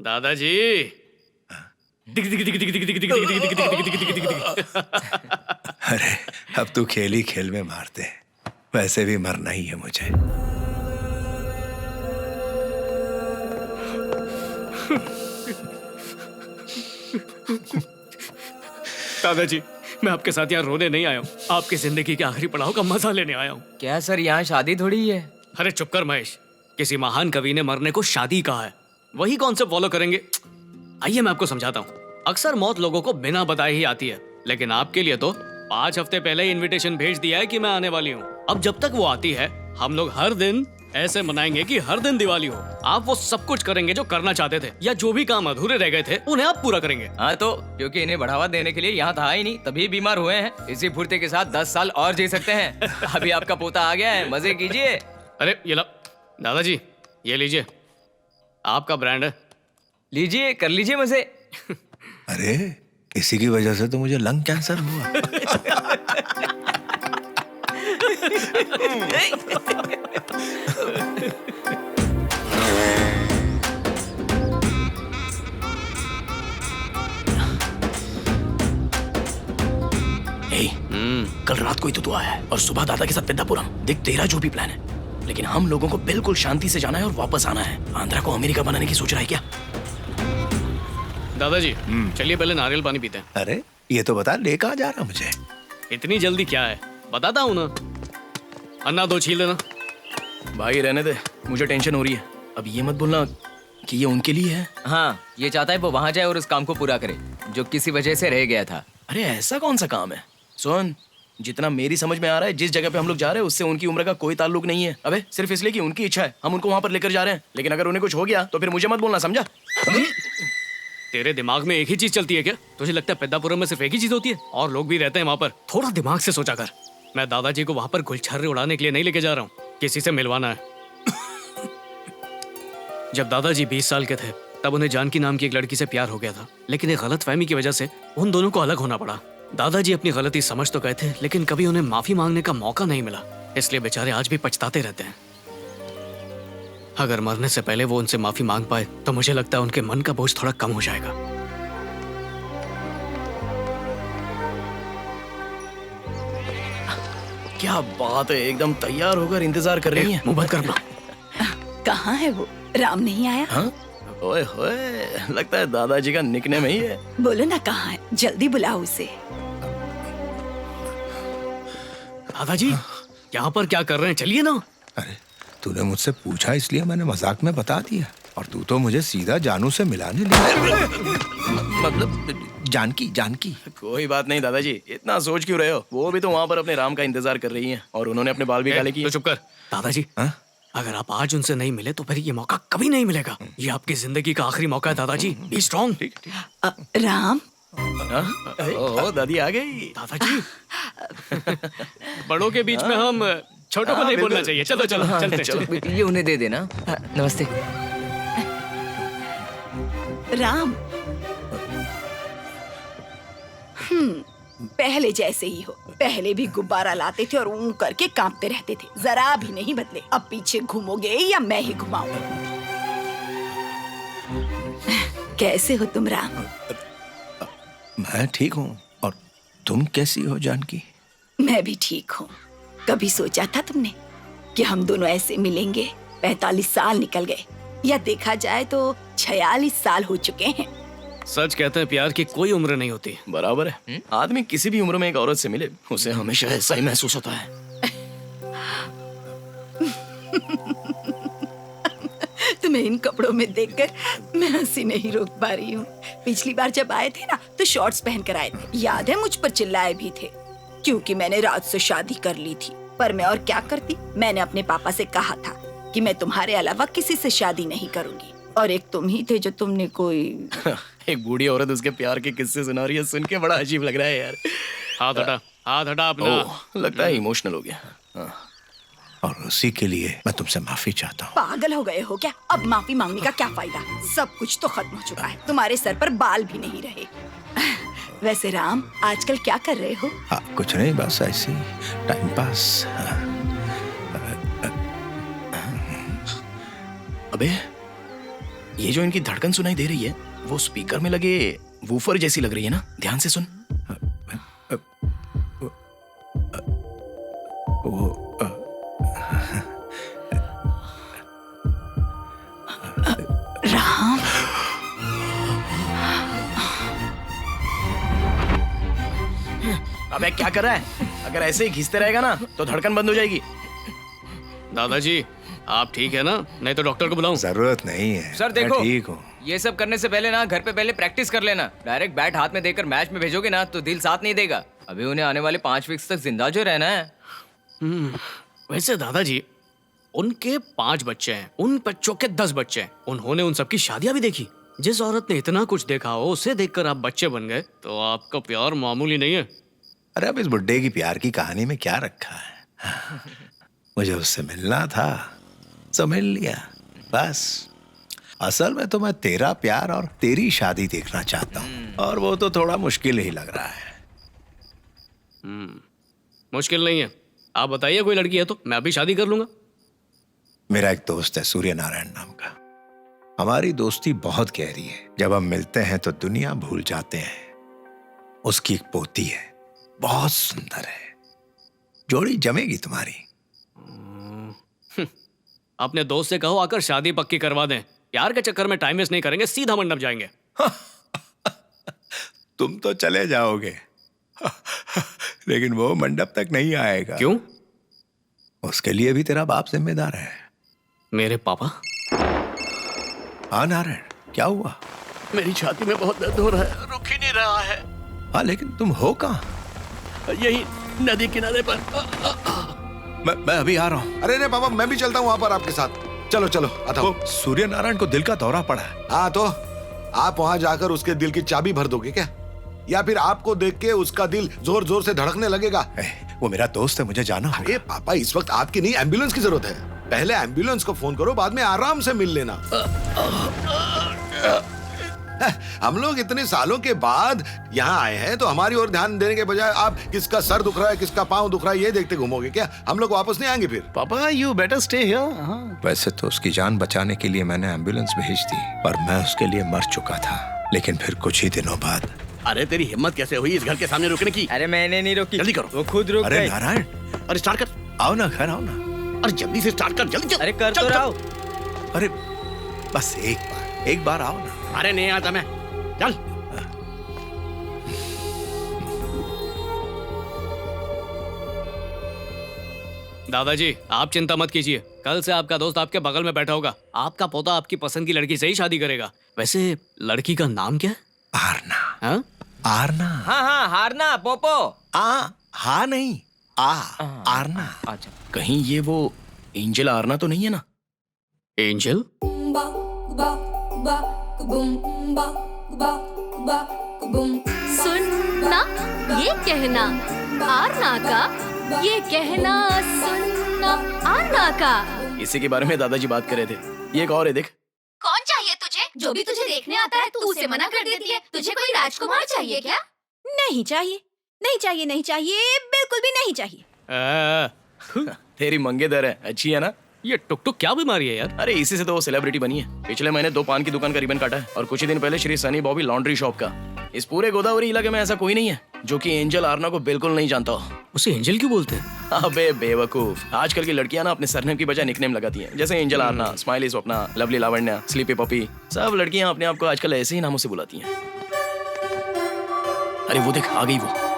दादाजी। अरे अब तू खेल ही खेल में मारते, वैसे भी मरना ही है मुझे। दादाजी, मैं आपके साथ यहाँ रोने नहीं आया हूँ, आपकी जिंदगी के आखिरी पड़ाव का मजा लेने आया हूँ। क्या सर, यहाँ शादी थोड़ी है। अरे चुप कर महेश, किसी महान कवि ने मरने को शादी कहा है, वही कॉन्सेप्ट फॉलो करेंगे। आइए मैं आपको समझाता हूँ। अक्सर मौत लोगों को बिना बताए ही आती है, लेकिन आपके लिए तो 5 हफ्ते पहले ही इनविटेशन भेज दिया है कि मैं आने वाली हूँ। अब जब तक वो आती है, हम लोग हर दिन ऐसे मनाएंगे कि हर दिन दिवाली हो। आप वो सब कुछ करेंगे जो करना चाहते थे, या जो भी काम अधूरे रह गए थे उन्हें आप पूरा करेंगे। हाँ तो क्योंकि इन्हें बढ़ावा देने के लिए यहाँ था ही नहीं, तभी बीमार हुए हैं। इसी फुर्ती के साथ 10 साल और जी सकते हैं। अभी आपका पोता आ गया है, मजे कीजिए। अरे ये लो दादाजी, ये लीजिए, आपका ब्रांड है, लीजिए, कर लीजिए मजे। अरे इसी की वजह से तो मुझे लंग कैंसर हुआ। कल रात को ही तो आया है और सुबह दादा के साथ पेद्दापुरम। देख तेरा जो भी प्लान है, लेकिन हम लोगों को बिल्कुल शांति से जाना है और वापस आना है। आंध्रा को अमेरिका बनाने की सोच रहा है क्या? दादाजी चलिए पहले नारियल पानी पीते हैं। अरे ये तो बता, ले कहाँ जा रहा मुझे? इतनी जल्दी क्या है, बताता हूँ ना। अन्ना 2 छील देना। भाई रहने दे, मुझे टेंशन हो रही है। अब ये मत बोलना कि ये उनके लिए है। हाँ, ये चाहता है वो वहाँ जाए और उस काम को पूरा करे जो किसी वजह से रह गया था। अरे ऐसा कौन सा काम है? सुन, जितना मेरी समझ में आ रहा है, जिस जगह पे हम लोग जा रहे हैं उससे उनकी उम्र का कोई ताल्लुक नहीं है। अबे सिर्फ इसलिए कि उनकी इच्छा है, हम उनको वहां पर लेकर जा रहे हैं। लेकिन अगर उन्हें कुछ हो गया तो फिर मुझे मत बोलना, समझा? तेरे दिमाग में एक ही चीज चलती है क्या? तुझे लगता है पेद्दापुरम में सिर्फ एक ही चीज होती है? और लोग भी रहते हैं वहाँ पर। थोड़ा दिमाग से सोचा कर। मैं दादाजी को वहाँ पर गुलछर्रे उड़ाने के लिए नहीं लेके जा रहा हूँ, किसी से मिलवाना है। जब दादाजी 20 साल के थे तब उन्हें जानकी नाम की एक लड़की से प्यार हो गया था, लेकिन एक गलतफहमी की वजह से उन दोनों को अलग होना पड़ा। दादाजी अपनी गलती समझ तो गए थे, लेकिन कभी उन्हें माफी मांगने का मौका नहीं मिला, इसलिए बेचारे आज भी पछताते रहते हैं। अगर मरने से पहले वो उनसे माफी मांग पाए तो मुझे लगता है उनके मन का बोझ थोड़ा कम हो जाएगा। क्या बात है, एकदम तैयार होकर इंतजार कर रही है। मुंह बंद करना। कहाँ है वो? राम नहीं आया? हाँ? ओए होए, लगता है दादाजी का निकनेम ही है। बोलो ना कहाँ है, जल्दी बुलाओ उसे। दादाजी यहाँ पर क्या कर रहे हैं, चलिए ना। अरे तूने मुझसे पूछा इसलिए मैंने मजाक में बता दिया, और तू तो मुझे सीधा जानू से मिलाने लगा। मतलब जानकी। कोई बात नहीं दादाजी, इतना सोच क्यों रहे हो? वो भी तो वहाँ पर अपने राम का इंतजार कर रही हैं और उन्होंने अपने बाल भी काले किए। तो चुप कर। दादाजी अगर आप आज उनसे नहीं मिले तो फिर ये मौका कभी नहीं मिलेगा। ये आपकी जिंदगी का आखिरी मौका है दादाजी, बी स्ट्रॉन्ग। राम। ओह दादी आ गई। दादाजी बड़ों के बीच में हम छोटों को नहीं बोलना चाहिए। चलो चलते हैं। ये उन्हें दे देना। नमस्ते। राम। पहले जैसे ही हो। पहले भी गुब्बारा लाते थे और ऊं करके कांपते रहते थे, जरा भी नहीं बदले। अब पीछे घूमोगे या मैं ही घुमाऊं? कैसे हो तुम राम? मैं ठीक हूँ, और तुम कैसी हो जानकी? मैं भी ठीक हूँ। कभी सोचा था तुमने कि हम दोनों ऐसे मिलेंगे? 45 साल निकल गए, या देखा जाए तो 46 साल हो चुके हैं। सच कहते हैं प्यार की कोई उम्र नहीं होती। बराबर है। आदमी किसी भी उम्र में एक औरत से मिले, उसे हमेशा ऐसा ही महसूस होता है। तुम्हें इन कपड़ों में देखकर मैं हंसी नहीं रोक पा रही हूँ। पिछली बार जब आए थे ना तो शॉर्ट्स पहन कर आए थे, याद है? मुझ पर चिल्लाए भी थे क्योंकि मैंने राज से शादी कर ली थी। पर मैं और क्या करती, मैंने अपने पापा से कहा था कि मैं तुम्हारे अलावा किसी से शादी नहीं करूंगी, और एक तुम ही थे जो तुमने कोई एक बूढ़ी औरत उसके प्यार के किस्से सुना रही है, सुन के बड़ा अजीब लग रहा है यार। हाथ हटा अपना। लगता है इमोशनल हो गया। और उसी के लिए मैं तुमसे माफी चाहता हूँ। पागल हो गए हो क्या? अब माफी मांगने का क्या फायदा? सब कुछ तो खत्म हो चुका है, तुम्हारे सर पर बाल भी नहीं रहे। वैसे राम, आजकल क्या कर रहे हो? कुछ नहीं, बस ऐसे टाइम पास। अबे ये जो इनकी धड़कन सुनाई दे रही है वो स्पीकर में लगे वूफर जैसी लग रही है ना। ध्यान से सुन। राम, अबे क्या कर रहा है? अगर ऐसे ही घिसते रहेगा ना तो धड़कन बंद हो जाएगी। दादाजी आप ठीक है ना? नहीं तो डॉक्टर को बुलाऊं? जरूरत नहीं है, सर मैं देखो, ठीक हूँ। ये सब करने से पहले ना घर पे पहले प्रैक्टिस कर लेना। डायरेक्ट बैट हाथ में देकर मैच में भेजोगे ना तो दिल साथ नहीं देगा। अभी उन्हें आने वाले 5 वीक्स तक जिंदा जो रहना है। वैसे दादाजी उनके 5 बच्चे हैं, उन बच्चों के 10 बच्चे हैं। उन्होंने उन सबकी शादियां भी देखी। जिस औरत ने इतना कुछ देखा हो उसे देखकर आप बच्चे बन गए तो आपका प्यार मामूली नहीं है। अरे अब इस बुड्ढे की प्यार की कहानी में क्या रखा है? मुझे उससे मिलना था, तो मिल लिया बस। असल में तो मैं तेरा प्यार और तेरी शादी देखना चाहता हूँ, और वो तो थोड़ा मुश्किल ही लग रहा है। मुश्किल नहीं है, आप बताइए कोई लड़की है तो मैं अभी शादी कर लूंगा। मेरा एक दोस्त है सूर्य नारायण नाम का। हमारी दोस्ती बहुत गहरी है। जब हम मिलते हैं तो दुनिया भूल जाते हैं। उसकी एक पोती है, बहुत सुंदर है। जोड़ी जमेगी तुम्हारी। अपने दोस्त से कहो आकर शादी पक्की करवा दें। प्यार के चक्कर में टाइम वेस्ट नहीं करेंगे, सीधा मंडप जाएंगे। तुम तो चले जाओगे लेकिन वो मंडप तक नहीं आएगा। क्यों? उसके लिए भी तेरा बाप जिम्मेदार है। मेरे पापा? हाँ नारायण, क्या हुआ? मेरी छाती में बहुत दर्द हो रहा है, रुक ही नहीं रहा है। हाँ लेकिन तुम हो कहाँ? यही नदी किनारे पर। मैं अभी आ रहा हूँ। अरे नहीं पापा, मैं भी चलता हूँ वहाँ पर आपके साथ। चलो चलो आता हूँ। वो सूर्य नारायण को दिल का दौरा पड़ा है। हाँ तो आप वहाँ जाकर उसके दिल की चाबी भर दोगे क्या? या फिर आपको देख के उसका दिल जोर जोर से धड़कने लगेगा? वो मेरा दोस्त है, मुझे जाना होगा। अरे पापा, इस वक्त आपकी नहीं एम्बुलेंस की जरूरत है। पहले एम्बुलेंस को फोन करो, बाद में आराम से मिल लेना। हम लोग इतने सालों के बाद यहाँ आए हैं तो हमारी ओर ध्यान देने के बजाय आप किसका सर दुख रहा है, किसका पाँव दुख रहा है, ये देखते घूमोगे क्या? हम लोग वापस नहीं आएंगे फिर। पापा यू बेटर स्टे हियर। वैसे तो उसकी जान बचाने के लिए मैंने एम्बुलेंस भेज दी, पर मैं उसके लिए मर चुका था। लेकिन फिर कुछ ही दिनों बाद। अरे तेरी हिम्मत कैसे हुई इस घर के सामने रुकने की? अरे मैंने नहीं रोकी, जल्दी करो। वो खुद रुक अरे गई। नारायण, अरे स्टार्ट कर। आओ ना घर, आओ ना। अरे जल्दी से स्टार्ट कर, जल्दी चल। अरे कर चल, तो चल। रहा हूं। अरे बस एक बार आओ ना। अरे नहीं आता मैं, चल। दादाजी आप चिंता मत कीजिए, कल से आपका दोस्त आपके बगल में बैठा होगा। आपका पोता आपकी पसंद की लड़की से ही शादी करेगा। वैसे लड़की का नाम क्या है? आरना। हाँ? आरना। हाँ हाँ, हारना पोपो। हाँ नहीं, आरना। अच्छा, कहीं ये वो एंजल आरना तो नहीं है ना? एंजल? सुनना ये कहना आरना का, ये कहना सुनना आरना का। इसी के बारे में दादाजी बात कर रहे थे। ये एक और है, देख। कौन चाहिए तुझे? जो भी तुझे देखने आता है तू उसे मना कर देती है। तुझे कोई राजकुमार चाहिए क्या? नहीं चाहिए, नहीं चाहिए, नहीं चाहिए, बिल्कुल भी नहीं चाहिए। तेरी मंगेदर है, अच्छी है ना? ये टुक टुक क्या बीमारी है यार? अरे इसी से तो वो सेलिब्रिटी बनी है। पिछले महीने 2 पान की दुकान का रिबन काटा है, और कुछ ही दिन पहले श्री सनी बॉबी लॉन्ड्री शॉप का। इस पूरे गोदावरी इलाके में ऐसा कोई नहीं है जो कि एंजल आरना को बिल्कुल नहीं जानता हो। उसे एंजल क्यों बोलते हैं? अबे बेवकूफ, आजकल की लड़कियां ना अपने सरनेम की बजाय निकनेम लगाती हैं, जैसे angel Aarna, smiley Swapna, lovely Lavanya, sleepy puppy. सब लड़कियां अपने आप को आजकल ऐसे ही नामों से बुलाती हैं। अरे वो देख, आ गई वो।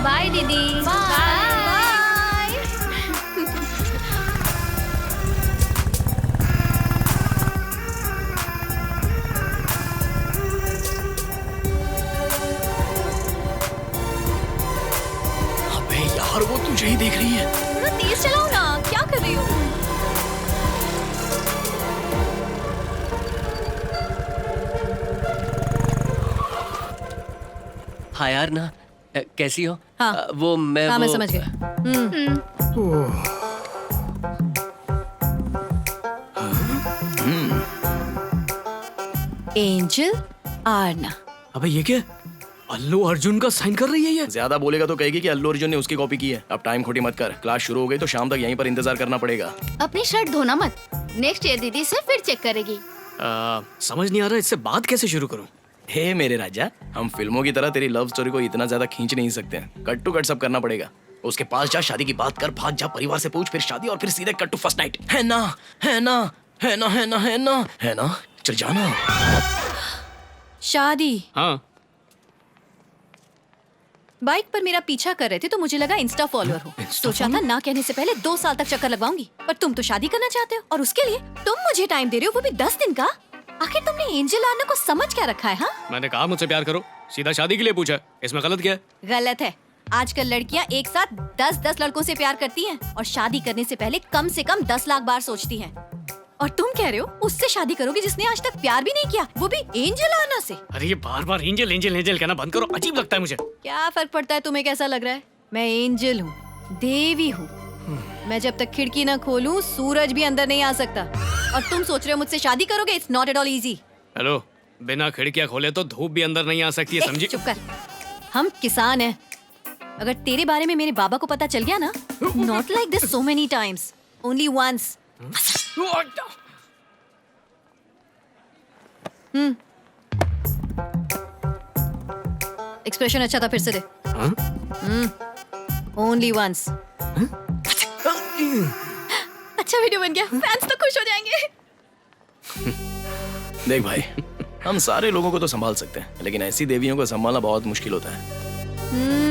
बाय दीदी। बाय। अबे यार, वो तुझे ही देख रही है। थोड़ा तेज चलाओ ना, क्या कर रही हो? हाँ यार ना, कैसी हो? हाँ। वो मैं हाँ, वो मैं समझ गई। एंजल आरना। अबे ये क्या? अल्लू अर्जुन का साइन कर रही है ये? ज्यादा बोलेगा तो कहेगी कि अल्लू अर्जुन ने उसकी कॉपी की है। अब टाइम खोटी मत कर, क्लास शुरू हो गई तो शाम तक यहीं पर इंतजार करना पड़ेगा। अपनी शर्ट धोना मत, नेक्स्ट ईयर दीदी से फिर चेक करेगी। समझ नहीं आ रहा इससे बात कैसे शुरू करूं। हे मेरे राजा, हम फिल्मों की तरह तेरी लव स्टोरी को इतना ज्यादा खींच नहीं सकते हैं। कट टू कट सब करना पड़ेगा। उसके पास जा, शादी की बात कर, भाग जा, परिवार से पूछ, फिर शादी और फिर सीधे कट टू फर्स्ट नाइट। है ना, है ना, है ना, है ना, है ना, है ना, चल जाना। शादी? हाँ, बाइक पर मेरा पीछा कर रहे थे तो मुझे लगा इंस्टा फॉलोअर हो। सोचा था ना कहने से पहले 2 साल तक चक्कर लगवाऊंगी, पर तुम तो शादी करना चाहते हो और उसके लिए तुम मुझे टाइम दे रहे हो, वो भी 10 दिन का। आखिर तुमने एंजल आना को समझ क्या रखा है? हाँ, मैंने कहा मुझसे प्यार करो, सीधा शादी के लिए पूछा, इसमें गलत क्या है? गलत है। आजकल लड़कियां एक साथ 10-10 लड़कों से प्यार करती हैं और शादी करने से पहले कम से कम 10 लाख बार सोचती हैं। और तुम कह रहे हो उससे शादी करोगे जिसने आज तक प्यार भी नहीं किया, वो भी एंजल आना से? अरे ये बार बार एंजल एंजल एंजल कहना बंद करो, अजीब लगता है मुझे। क्या फर्क पड़ता है तुम्हें कैसा लग रहा है? मैं एंजल हूँ, देवी हूँ। मैं जब तक खिड़की न खोलूं सूरज भी अंदर नहीं आ सकता। और तुम सोच रहे हो मुझसे शादी करोगे? It's not at all easy. Hello, बिना खिड़कियां खोले तो धूप भी अंदर नहीं आ सकती है, समझी? चुप कर। हम किसान हैं। अगर तेरे बारे में मेरे बाबा को पता चल गया ना, not like this so many times, only once. Expression अच्छा था, फिर से दे। Only once. अच्छा वीडियो बन गया, फैंस तो खुश हो जाएंगे। देख भाई, हम सारे लोगों को तो संभाल सकते हैं, लेकिन ऐसी देवियों को संभालना बहुत मुश्किल होता है।